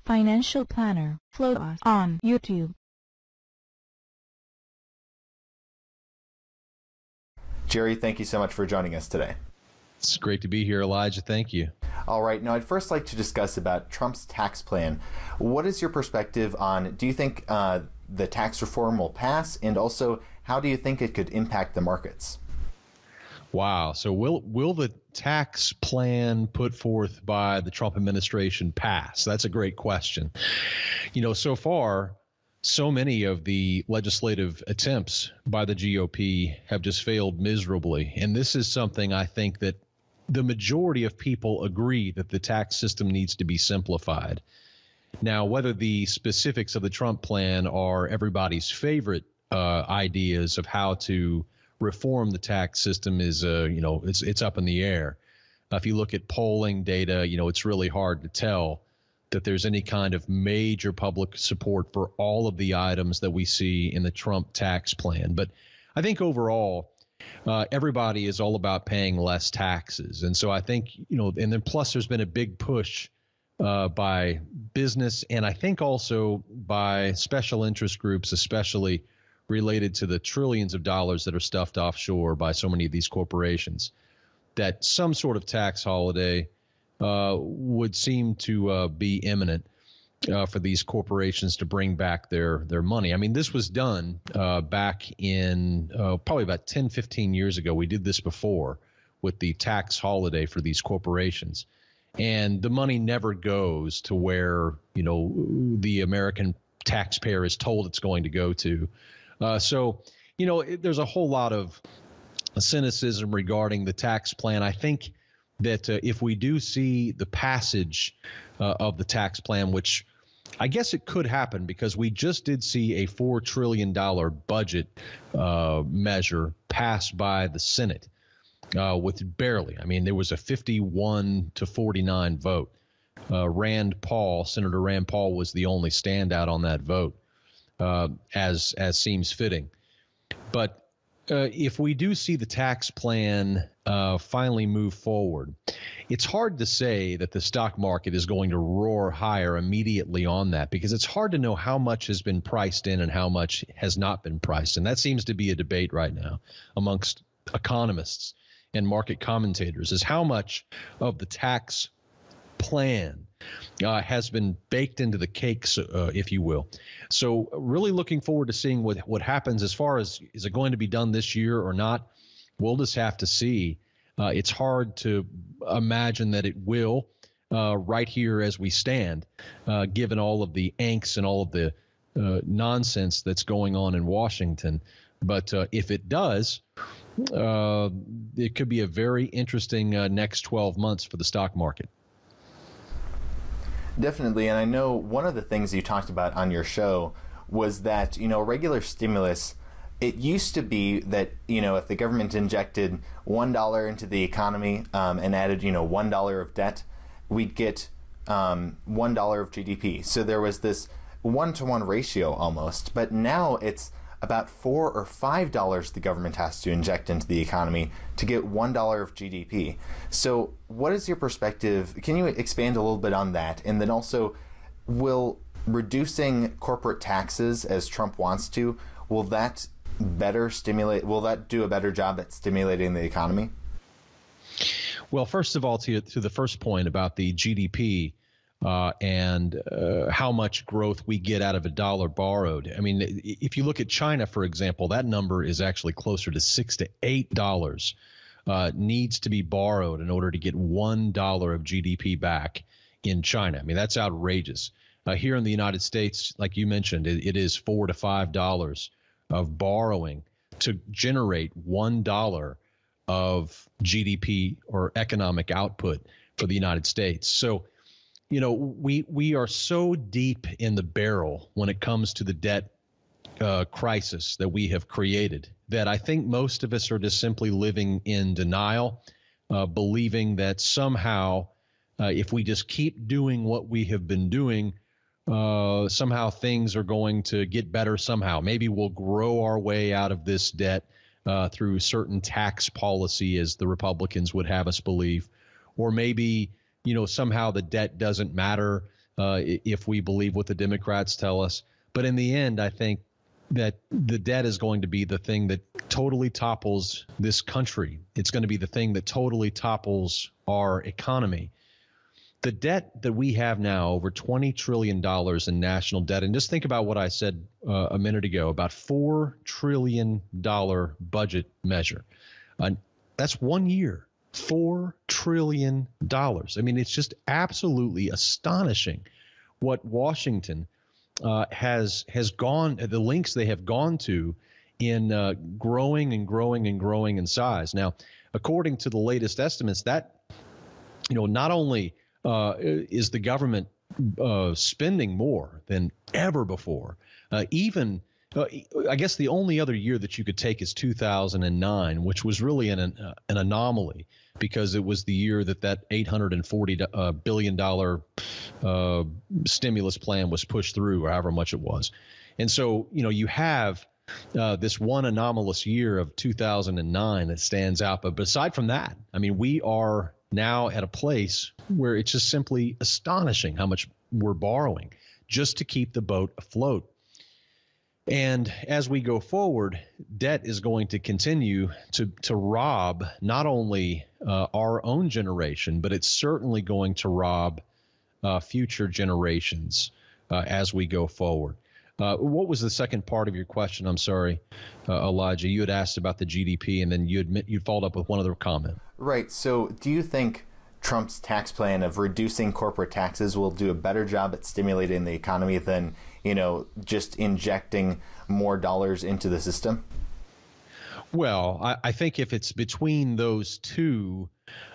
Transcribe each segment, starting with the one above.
Financial Planner. Follow us on YouTube. Jerry, thank you so much for joining us today. It's great to be here, Elijah. Thank you. All right. Now, I'd first like to discuss about Trump's tax plan. What is your perspective on, do you think the tax reform will pass? And also, how do you think it could impact the markets? Wow. So will the tax plan put forth by the Trump administration pass? That's a great question. So far, so many of the legislative attempts by the GOP have just failed miserably. And this is something I think that the majority of people agree that the tax system needs to be simplified. Now, whether the specifics of the Trump plan are everybody's favorite ideas of how to reform the tax system is, it's up in the air. If you look at polling data, it's really hard to tell that there's any kind of major public support for all of the items that we see in the Trump tax plan. But I think overall, everybody is all about paying less taxes. And so I think, and then plus there's been a big push by business and I think also by special interest groups, especially related to the trillions of dollars that are stuffed offshore by so many of these corporations, that some sort of tax holiday would seem to be imminent for these corporations to bring back their money. I mean, this was done back in probably about 10, 15 years ago. We did this before with the tax holiday for these corporations. And the money never goes to where, the American taxpayer is told it's going to go to. So there's a whole lot of cynicism regarding the tax plan. I think that if we do see the passage of the tax plan, which I guess it could happen because we just did see a $4 trillion budget measure passed by the Senate with barely. I mean, there was a 51-49 vote. Senator Rand Paul was the only standout on that vote, as seems fitting. But if we do see the tax plan finally move forward, it's hard to say that the stock market is going to roar higher immediately on that because it's hard to know how much has been priced in and how much has not been priced. And that seems to be a debate right now amongst economists and market commentators is how much of the tax plan has been baked into the cakes, if you will. So really looking forward to seeing what happens as far as is it going to be done this year or not. We'll just have to see. It's hard to imagine that it will right here as we stand, given all of the angst and all of the nonsense that's going on in Washington. But if it does, it could be a very interesting next 12 months for the stock market. Definitely. And I know one of the things you talked about on your show was that, regular stimulus, it used to be that, if the government injected $1 into the economy and added, $1 of debt, we'd get $1 of GDP. So there was this 1-to-1 ratio almost. But now it's about $4 or $5 the government has to inject into the economy to get $1 of GDP. So what is your perspective? Can you expand a little bit on that? And then also, will reducing corporate taxes as Trump wants to, will that do a better job at stimulating the economy? Well, first of all, to the first point about the GDP, and how much growth we get out of a dollar borrowed. I mean, if you look at China, for example, that number is actually closer to $6 to $8 needs to be borrowed in order to get $1 of GDP back in China. I mean, that's outrageous. Here in the United States, like you mentioned, it is $4 to $5 of borrowing to generate $1 of GDP or economic output for the United States. So, we are so deep in the barrel when it comes to the debt crisis that we have created that I think most of us are just simply living in denial, believing that somehow if we just keep doing what we have been doing, somehow things are going to get better somehow. Maybe we'll grow our way out of this debt through certain tax policy, as the Republicans would have us believe, or maybe somehow the debt doesn't matter if we believe what the Democrats tell us. But in the end, I think that the debt is going to be the thing that totally topples this country. It's going to be the thing that totally topples our economy. The debt that we have now, over $20 trillion in national debt, and just think about what I said a minute ago, about $4 trillion budget measure. That's 1 year, $4 trillion. I mean, it's just absolutely astonishing what Washington has gone, the lengths they have gone to in growing and growing and growing in size. Now, according to the latest estimates, that, not only is the government spending more than ever before, even I guess the only other year that you could take is 2009, which was really an anomaly because it was the year that $840 billion stimulus plan was pushed through, or however much it was. And so, you have this one anomalous year of 2009 that stands out. But aside from that, I mean, we are now at a place where it's just simply astonishing how much we're borrowing just to keep the boat afloat. And as we go forward, debt is going to continue to rob not only our own generation, but it's certainly going to rob future generations as we go forward. What was the second part of your question? I'm sorry, Elijah. You had asked about the GDP, and then you followed up with one other comment. Right. So do you think Trump's tax plan of reducing corporate taxes will do a better job at stimulating the economy than, just injecting more dollars into the system? Well, I think if it's between those two,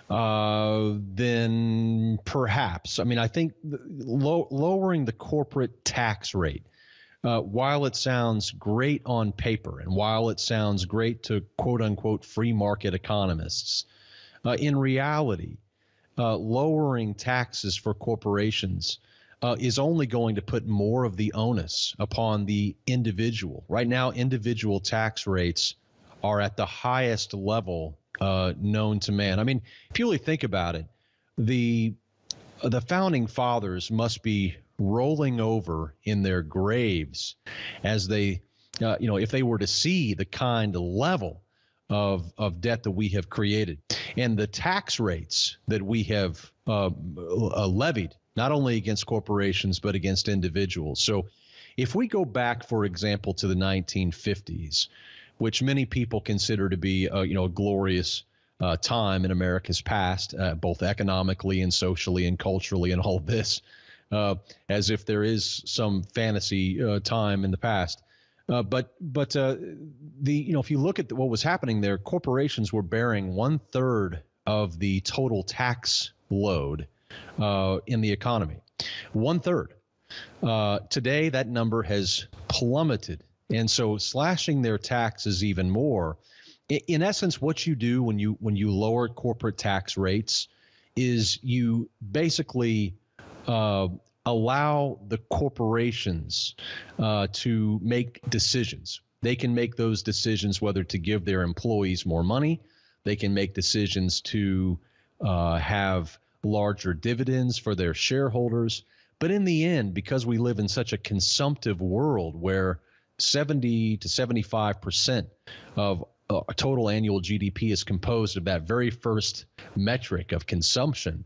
then perhaps. I mean, I think lowering the corporate tax rate, while it sounds great on paper and while it sounds great to quote unquote free market economists, in reality, lowering taxes for corporations is only going to put more of the onus upon the individual. Right now, individual tax rates are at the highest level known to man. I mean, if you really think about it, the founding fathers must be rolling over in their graves as they, if they were to see the kind of level of debt that we have created and the tax rates that we have levied, not only against corporations, but against individuals. So if we go back, for example, to the 1950s, which many people consider to be a glorious time in America's past, both economically and socially and culturally and all of this, as if there is some fantasy time in the past. But if you look at what was happening there, corporations were bearing 1/3 of the total tax load in the economy. 1/3. Today, that number has plummeted. And so slashing their taxes even more, in essence, what you do when you lower corporate tax rates is you basically allow the corporations to make decisions. They can make those decisions whether to give their employees more money. They can make decisions to have larger dividends for their shareholders. But in the end, because we live in such a consumptive world where 70 to 75% of total annual GDP is composed of that very first metric of consumption,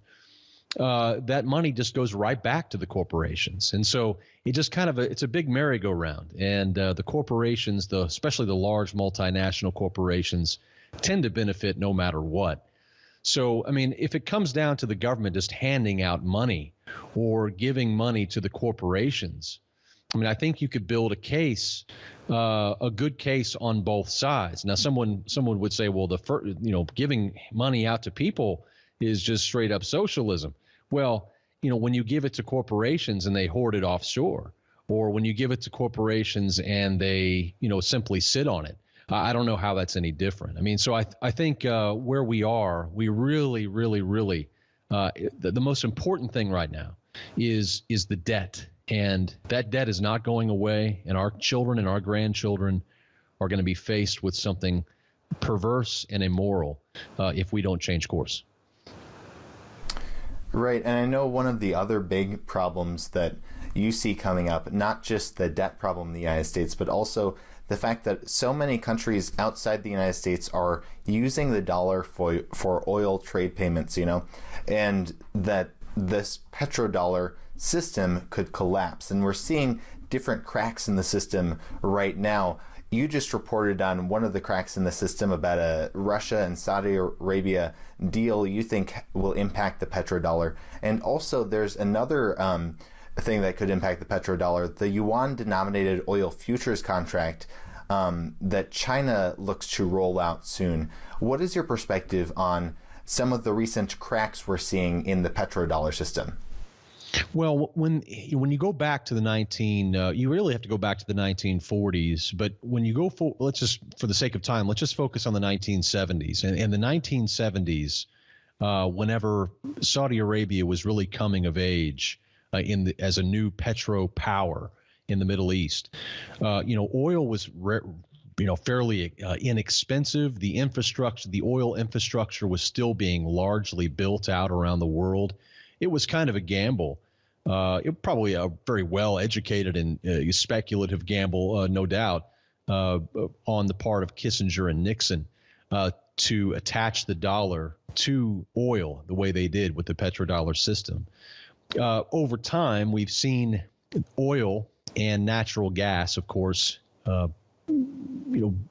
that money just goes right back to the corporations. And so it just it's a big merry-go-round. And the corporations, especially the large multinational corporations, tend to benefit no matter what. So, I mean, if it comes down to the government just handing out money or giving money to the corporations, I mean, I think you could build a case, a good case on both sides. Now, someone would say, well, giving money out to people is just straight up socialism. Well, when you give it to corporations and they hoard it offshore, or when you give it to corporations and they, simply sit on it, I don't know how that's any different. I mean, so I think where we are, we really, really, really, the most important thing right now is the debt. And that debt is not going away. And our children and our grandchildren are going to be faced with something perverse and immoral if we don't change course. Right, and I know one of the other big problems that you see coming up, not just the debt problem in the United States, but also the fact that so many countries outside the United States are using the dollar for oil trade payments, and that this petrodollar system could collapse. And we're seeing different cracks in the system right now. You just reported on one of the cracks in the system about a Russia and Saudi Arabia deal you think will impact the petrodollar. And also there's another thing that could impact the petrodollar, the yuan-denominated oil futures contract that China looks to roll out soon. What is your perspective on some of the recent cracks we're seeing in the petrodollar system? Well, when you go back to you really have to go back to the 1940s. But when you go for the sake of time, let's just focus on the 1970s. And in the 1970s, whenever Saudi Arabia was really coming of age as a new petro power in the Middle East, oil was fairly inexpensive. The oil infrastructure was still being largely built out around the world. It was kind of a gamble, probably a very well-educated and speculative gamble, no doubt, on the part of Kissinger and Nixon to attach the dollar to oil the way they did with the petrodollar system. Over time, we've seen oil and natural gas, of course,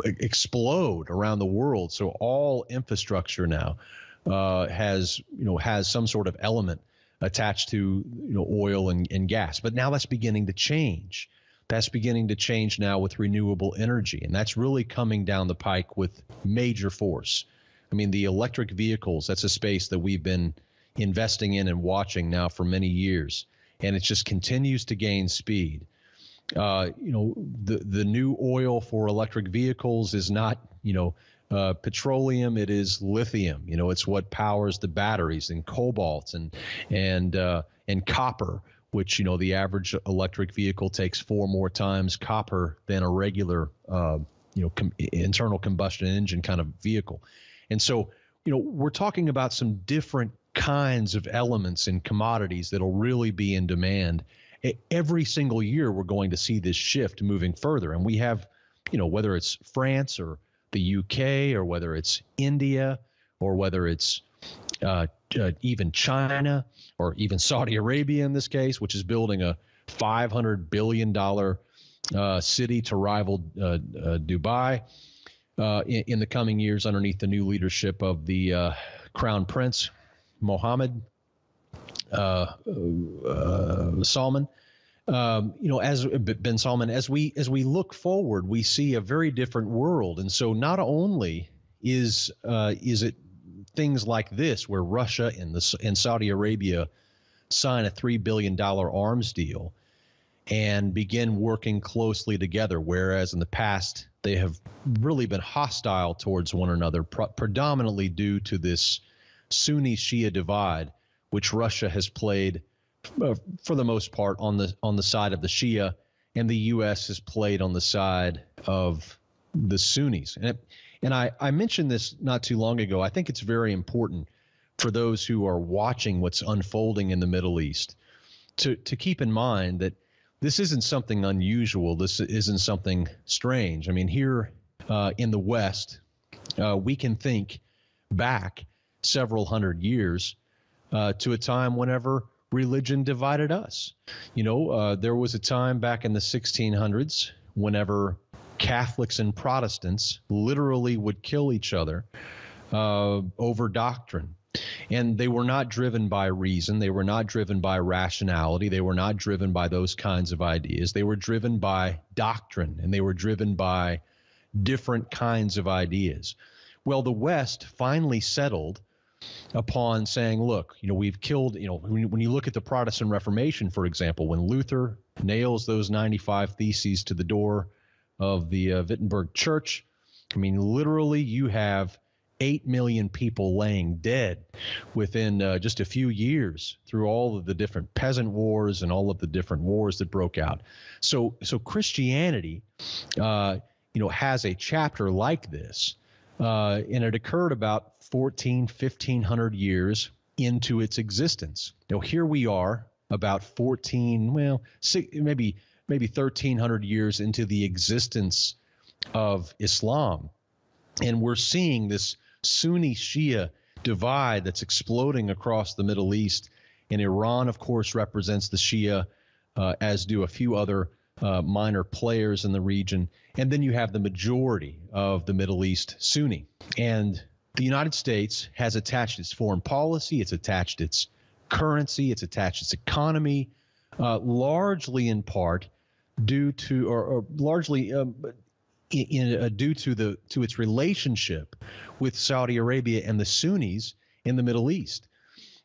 explode around the world. So all infrastructure now has some sort of element attached to oil and gas. But now that's beginning to change. That's beginning to change now with renewable energy, and that's really coming down the pike with major force. I mean, the electric vehicles, that's a space that we've been investing in and watching now for many years, and it just continues to gain speed. The new oil for electric vehicles is not, petroleum, it is lithium. It's what powers the batteries, and cobalt and copper, which, the average electric vehicle takes 4 more times copper than a regular, internal combustion engine kind of vehicle. And so, we're talking about some different kinds of elements and commodities that'll really be in demand. Every single year, we're going to see this shift moving further. And we have, whether it's France or the UK, or whether it's India, or whether it's even China, or even Saudi Arabia in this case, which is building a $500 billion city to rival Dubai in the coming years underneath the new leadership of the Crown Prince Mohammed Salman. As bin Salman, as we look forward, we see a very different world. And so not only is it things like this, where Russia and Saudi Arabia sign a $3 billion arms deal and begin working closely together, whereas in the past they have really been hostile towards one another, predominantly due to this Sunni-Shia divide, which Russia has played for the most part on the side of the Shia, and the U.S. has played on the side of the Sunnis. And I mentioned this not too long ago. I think it's very important for those who are watching what's unfolding in the Middle East to keep in mind that this isn't something unusual. This isn't something strange. I mean, here in the West, we can think back several hundred years to a time whenever religion divided us. There was a time back in the 1600s whenever Catholics and Protestants literally would kill each other over doctrine. And they were not driven by reason. They were not driven by rationality. They were not driven by those kinds of ideas. They were driven by doctrine, and they were driven by different kinds of ideas. Well, the West finally settled upon saying, look, we've killed, when you look at the Protestant Reformation, for example, when Luther nails those 95 Theses to the door of the Wittenberg Church, I mean, literally you have 8 million people laying dead within just a few years through all of the different peasant wars and all of the different wars that broke out. So Christianity, has a chapter like this, and it occurred about 1,500 years into its existence. Here we are about 1,300 years into the existence of Islam. And we're seeing this Sunni Shia divide that's exploding across the Middle East. And Iran, of course, represents the Shia, as do a few other minor players in the region. And then you have the majority of the Middle East Sunni. And the United States has attached its foreign policy, it's attached its currency, it's attached its economy, largely in part due to, or largely due to its relationship with Saudi Arabia and the Sunnis in the Middle East.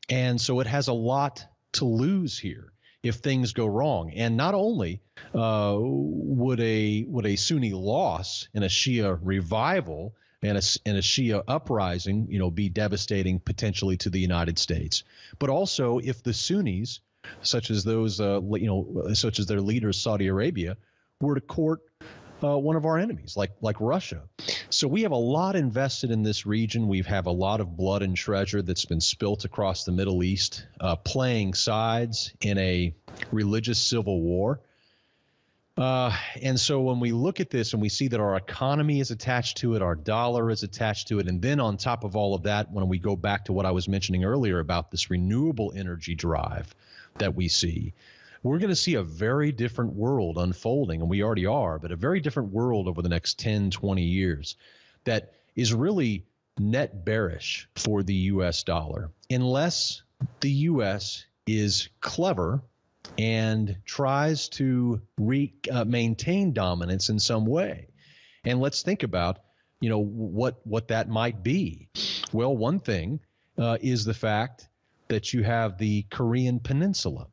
And so it has a lot to lose here if things go wrong. And not only would a Sunni loss and a Shia revival and a Shia uprising, be devastating potentially to the United States, but also if the Sunnis, such as those, such as their leaders, Saudi Arabia, were to court one of our enemies, like Russia. So we have a lot invested in this region. We have a lot of blood and treasure that's been spilt across the Middle East, playing sides in a religious civil war. And so when we look at this and we see that our economy is attached to it, our dollar is attached to it, and then on top of all of that, when we go back to what I was mentioning earlier about this renewable energy drive that we see, we're going to see a very different world unfolding, and we already are, but a very different world over the next 10, 20 years that is really net bearish for the U.S. dollar, unless the U.S. is clever and tries to maintain dominance in some way. And let's think about, what that might be. Well, one thing is the fact that you have the Korean Peninsula.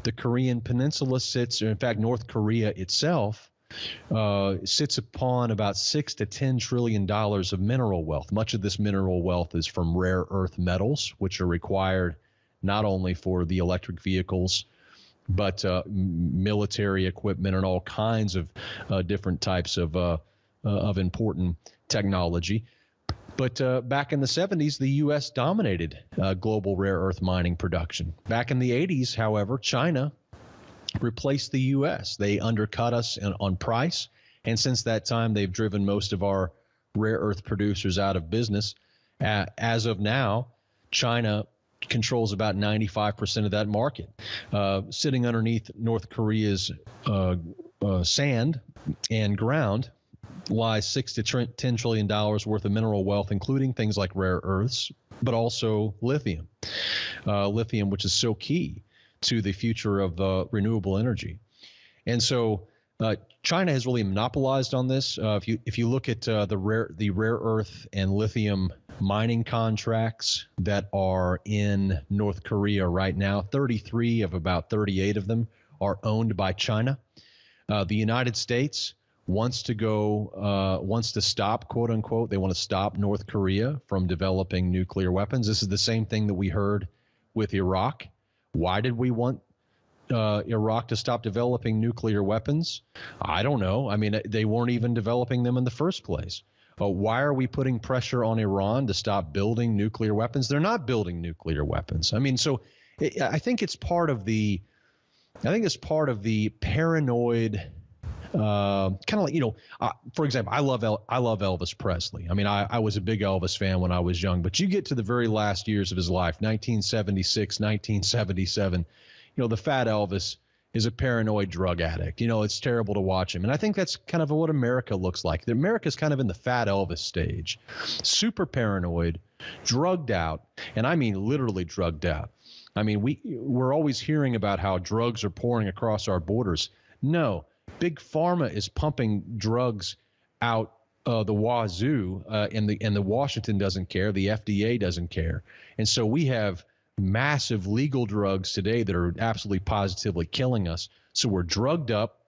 The Korean Peninsula sits, or in fact, North Korea itself sits upon about $6 to $10 trillion of mineral wealth. Much of this mineral wealth is from rare earth metals, which are required not only for the electric vehicles, but military equipment and all kinds of different types of important technology. But back in the 70s, the U.S. dominated global rare earth mining production. Back in the 80s, however, China replaced the U.S. They undercut us on price. And since that time, they've driven most of our rare earth producers out of business. As of now, China controls about 95% of that market. Sitting underneath North Korea's sand and ground lies $6 to $10 trillion worth of mineral wealth, including things like rare earths, but also lithium, which is so key to the future of renewable energy. And so China has really monopolized on this. If you look at the rare earth and lithium mining contracts that are in North Korea right now, 33 of about 38 of them are owned by China. The United States wants to stop, quote unquote, they want to stop North Korea from developing nuclear weapons. This is the same thing that we heard with Iraq. Why did we want Iraq to stop developing nuclear weapons? I don't know. I mean, they weren't even developing them in the first place. Why are we putting pressure on Iran to stop building nuclear weapons? They're not building nuclear weapons. I mean, so I think it's part of the paranoid. Kind of like, for example, I love Elvis Presley. I mean, I was a big Elvis fan when I was young, but you get to the very last years of his life, 1976, 1977, the fat Elvis is a paranoid drug addict. It's terrible to watch him. And I think that's kind of what America looks like. America's kind of in the fat Elvis stage, super paranoid, drugged out. And I mean, literally drugged out. I mean, we're always hearing about how drugs are pouring across our borders. No. Big Pharma is pumping drugs out the wazoo, and the Washington doesn't care. The FDA doesn't care. And so we have massive legal drugs today that are absolutely positively killing us. So we're drugged up,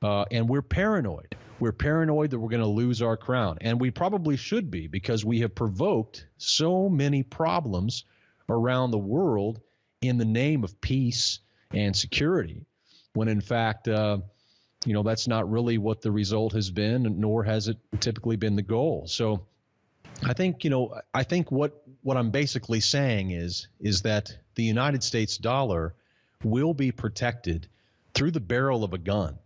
and we're paranoid. We're paranoid that we're going to lose our crown. And we probably should be, because we have provoked so many problems around the world in the name of peace and security, when in fact that's not really what the result has been, nor has it typically been the goal. So I think, what I'm basically saying is that the United States dollar will be protected through the barrel of a gun.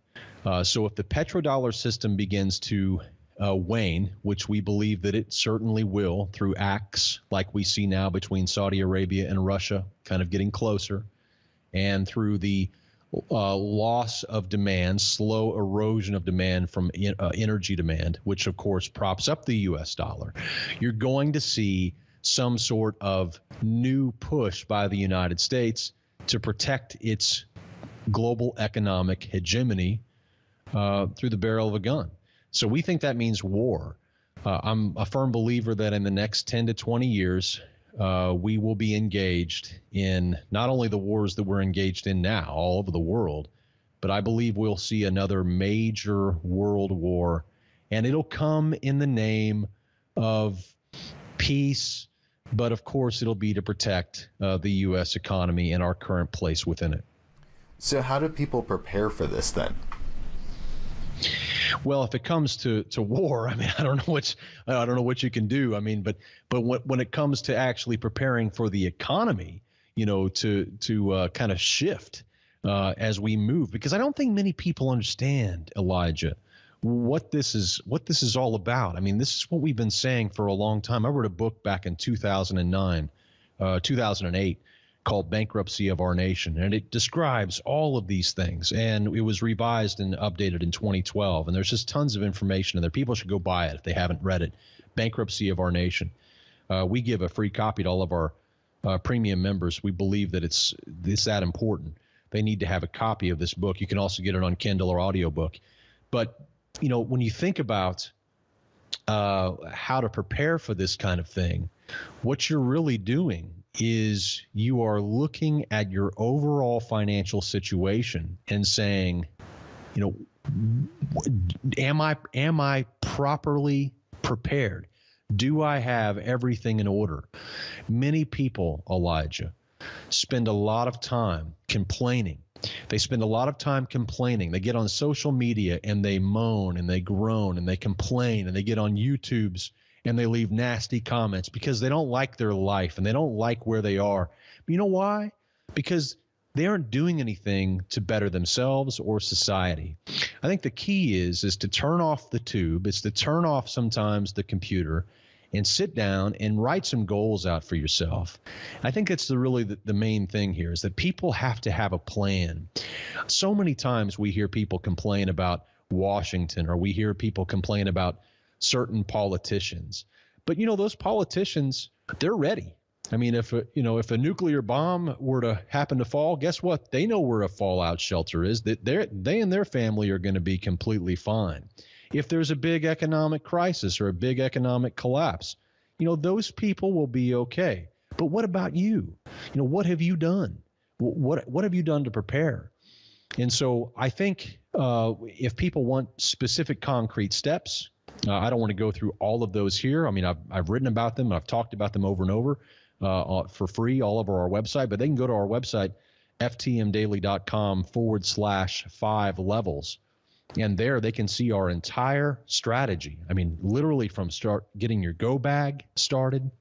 So if the petrodollar system begins to wane, which we believe that it certainly will through acts like we see now between Saudi Arabia and Russia kind of getting closer, and through the loss of demand, slow erosion of demand from energy demand, which of course props up the U.S. dollar, you're going to see some sort of new push by the United States to protect its global economic hegemony through the barrel of a gun. So we think that means war. I'm a firm believer that in the next 10 to 20 years, we will be engaged in not only the wars that we're engaged in now all over the world, but I believe we'll see another major world war, and it'll come in the name of peace, but of course it'll be to protect the U.S. economy and our current place within it. So how do people prepare for this then? Well, if it comes to war, I mean, I don't know what you can do. I mean, but when it comes to actually preparing for the economy, to kind of shift as we move, because I don't think many people understand, Elijah, what this is all about. I mean, this is what we've been saying for a long time. I wrote a book back in 2008. Called Bankruptcy of Our Nation, and it describes all of these things, and it was revised and updated in 2012, and there's just tons of information in there. People should go buy it if they haven't read it. Bankruptcy of Our Nation. We give a free copy to all of our premium members. We believe that it's that important. They need to have a copy of this book. You can also get it on Kindle or audiobook. But when you think about how to prepare for this kind of thing, what you're really doing is you are looking at your overall financial situation and saying, am I properly prepared? Do I have everything in order? Many people, Elijah, spend a lot of time complaining. They spend a lot of time complaining. They get on social media and they moan and they groan and they complain, and they get on YouTube's and they leave nasty comments because they don't like their life and they don't like where they are. But you know why? Because they aren't doing anything to better themselves or society. I think the key is to turn off the tube. It's to turn off sometimes the computer and sit down and write some goals out for yourself. I think it's really the main thing here is that people have to have a plan. So many times we hear people complain about Washington, or we hear people complain about certain politicians. But, those politicians, they're ready. I mean, if a nuclear bomb were to happen to fall, guess what? They know where a fallout shelter is. That they and their family are going to be completely fine. If there's a big economic crisis or a big economic collapse, those people will be okay. But what about you? What have you done? What have you done to prepare? And so I think if people want specific concrete steps, I don't want to go through all of those here. I mean, I've written about them. I've talked about them over and over for free all over our website. But they can go to our website, ftmdaily.com/5 levels. And there they can see our entire strategy. I mean, literally from getting your go bag started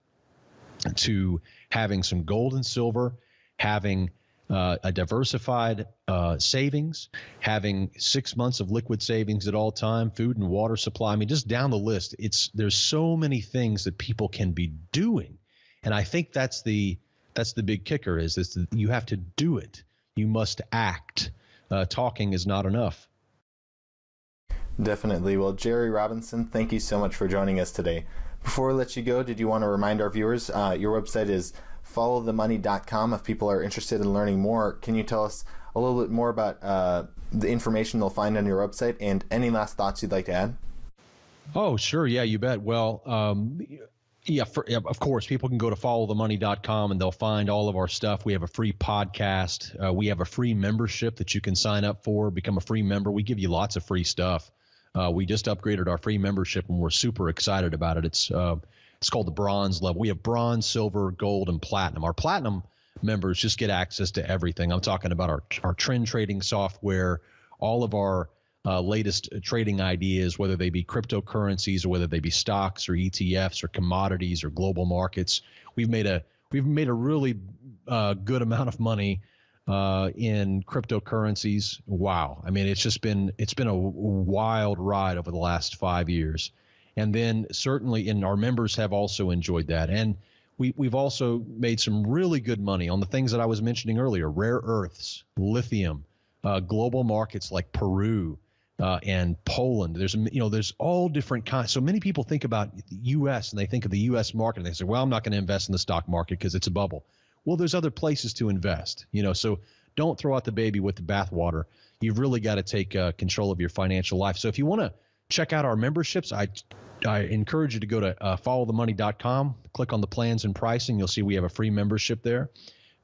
to having some gold and silver, having a diversified savings, having 6 months of liquid savings at all time, food and water supply. I mean, just down the list, there's so many things that people can be doing. And I think that's the big kicker is that you have to do it. You must act. Talking is not enough. Definitely. Well, Jerry Robinson, thank you so much for joining us today. Before we let you go, did you want to remind our viewers, your website is followthemoney.com. If people are interested in learning more, can you tell us a little bit more about the information they'll find on your website, and any last thoughts you'd like to add? Oh, sure. Yeah, you bet. Well, of course, people can go to followthemoney.com and they'll find all of our stuff. We have a free podcast. We have a free membership that you can sign up for, become a free member. We give you lots of free stuff. We just upgraded our free membership and we're super excited about it. It's called the bronze level. We have bronze, silver, gold, and platinum. Our platinum members just get access to everything. I'm talking about our trend trading software, all of our latest trading ideas, whether they be cryptocurrencies or whether they be stocks or ETFs or commodities or global markets. We've made a really good amount of money in cryptocurrencies. Wow. I mean, it's been a wild ride over the last 5 years. And then certainly, and our members have also enjoyed that. And we've also made some really good money on the things that I was mentioning earlier: rare earths, lithium, global markets like Peru and Poland. There's all different kinds. So many people think about the U.S. and they think of the U.S. market and they say, well, I'm not going to invest in the stock market because it's a bubble. Well, there's other places to invest, so don't throw out the baby with the bathwater. You've really got to take control of your financial life. So if you want to check out our memberships, I encourage you to go to followthemoney.com, click on the plans and pricing. You'll see we have a free membership there,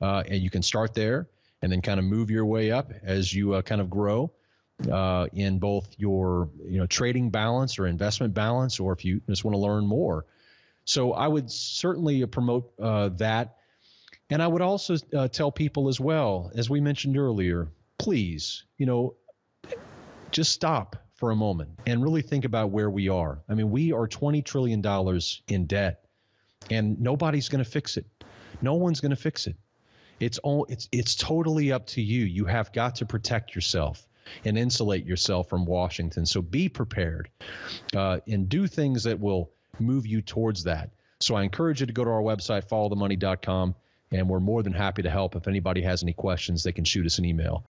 and you can start there and then kind of move your way up as you kind of grow in both your trading balance or investment balance, or if you just want to learn more. So I would certainly promote that. And I would also tell people as well, as we mentioned earlier, please, just stop for a moment and really think about where we are. I mean, we are $20 trillion in debt, and nobody's going to fix it. No one's going to fix it. It's totally up to you. You have got to protect yourself and insulate yourself from Washington. So be prepared and do things that will move you towards that. So I encourage you to go to our website, followthemoney.com. And we're more than happy to help. If anybody has any questions, they can shoot us an email.